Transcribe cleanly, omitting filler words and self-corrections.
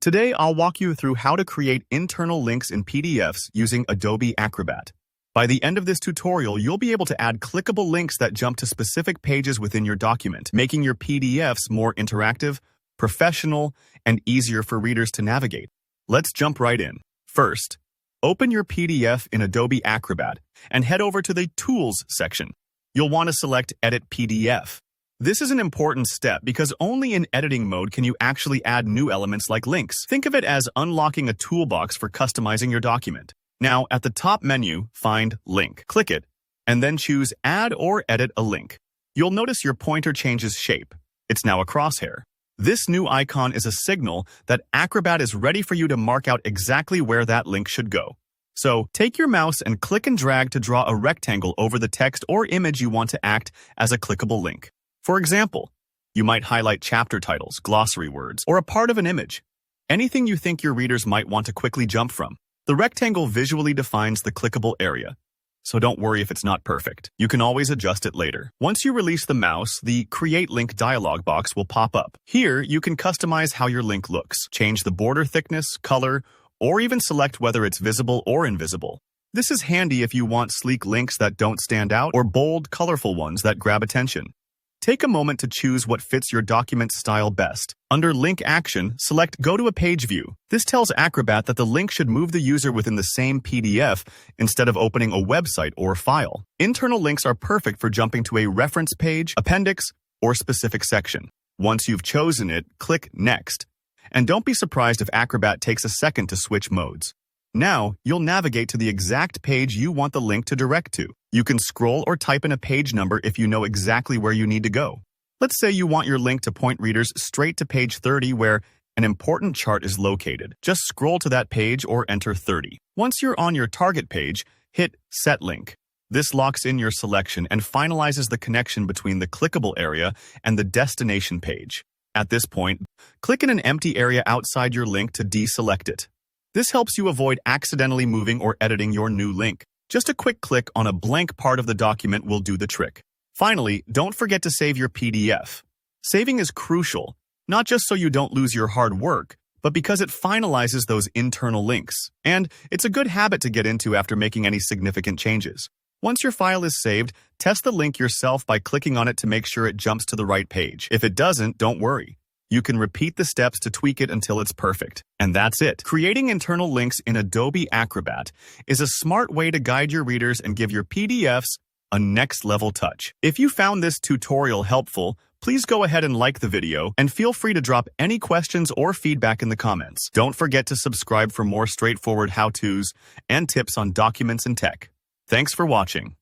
Today, I'll walk you through how to create internal links in PDFs using Adobe Acrobat. By the end of this tutorial, you'll be able to add clickable links that jump to specific pages within your document, making your PDFs more interactive, professional, and easier for readers to navigate. Let's jump right in. First, open your PDF in Adobe Acrobat and head over to the Tools section. You'll want to select Edit PDF. This is an important step because only in editing mode can you actually add new elements like links. Think of it as unlocking a toolbox for customizing your document. Now, at the top menu, find Link. Click it, and then choose Add or Edit a Link. You'll notice your pointer changes shape. It's now a crosshair. This new icon is a signal that Acrobat is ready for you to mark out exactly where that link should go. So, take your mouse and click and drag to draw a rectangle over the text or image you want to act as a clickable link. For example, you might highlight chapter titles, glossary words, or a part of an image. Anything you think your readers might want to quickly jump from. The rectangle visually defines the clickable area, so don't worry if it's not perfect. You can always adjust it later. Once you release the mouse, the Create Link dialog box will pop up. Here, you can customize how your link looks, change the border thickness, color, or even select whether it's visible or invisible. This is handy if you want sleek links that don't stand out or bold, colorful ones that grab attention. Take a moment to choose what fits your document style best. Under Link Action, select Go to a Page View. This tells Acrobat that the link should move the user within the same PDF instead of opening a website or file. Internal links are perfect for jumping to a reference page, appendix, or specific section. Once you've chosen it, click Next. And don't be surprised if Acrobat takes a second to switch modes. Now, you'll navigate to the exact page you want the link to direct to. You can scroll or type in a page number if you know exactly where you need to go. Let's say you want your link to point readers straight to page 30 where an important chart is located. Just scroll to that page or enter 30. Once you're on your target page, hit Set Link. This locks in your selection and finalizes the connection between the clickable area and the destination page. At this point, click in an empty area outside your link to deselect it. This helps you avoid accidentally moving or editing your new link. Just a quick click on a blank part of the document will do the trick. Finally, don't forget to save your PDF. Saving is crucial, not just so you don't lose your hard work, but because it finalizes those internal links. And it's a good habit to get into after making any significant changes. Once your file is saved, test the link yourself by clicking on it to make sure it jumps to the right page. If it doesn't, don't worry. You can repeat the steps to tweak it until it's perfect. And that's it. Creating internal links in Adobe Acrobat is a smart way to guide your readers and give your PDFs a next-level touch. If you found this tutorial helpful, please go ahead and like the video and feel free to drop any questions or feedback in the comments. Don't forget to subscribe for more straightforward how-tos and tips on documents and tech. Thanks for watching.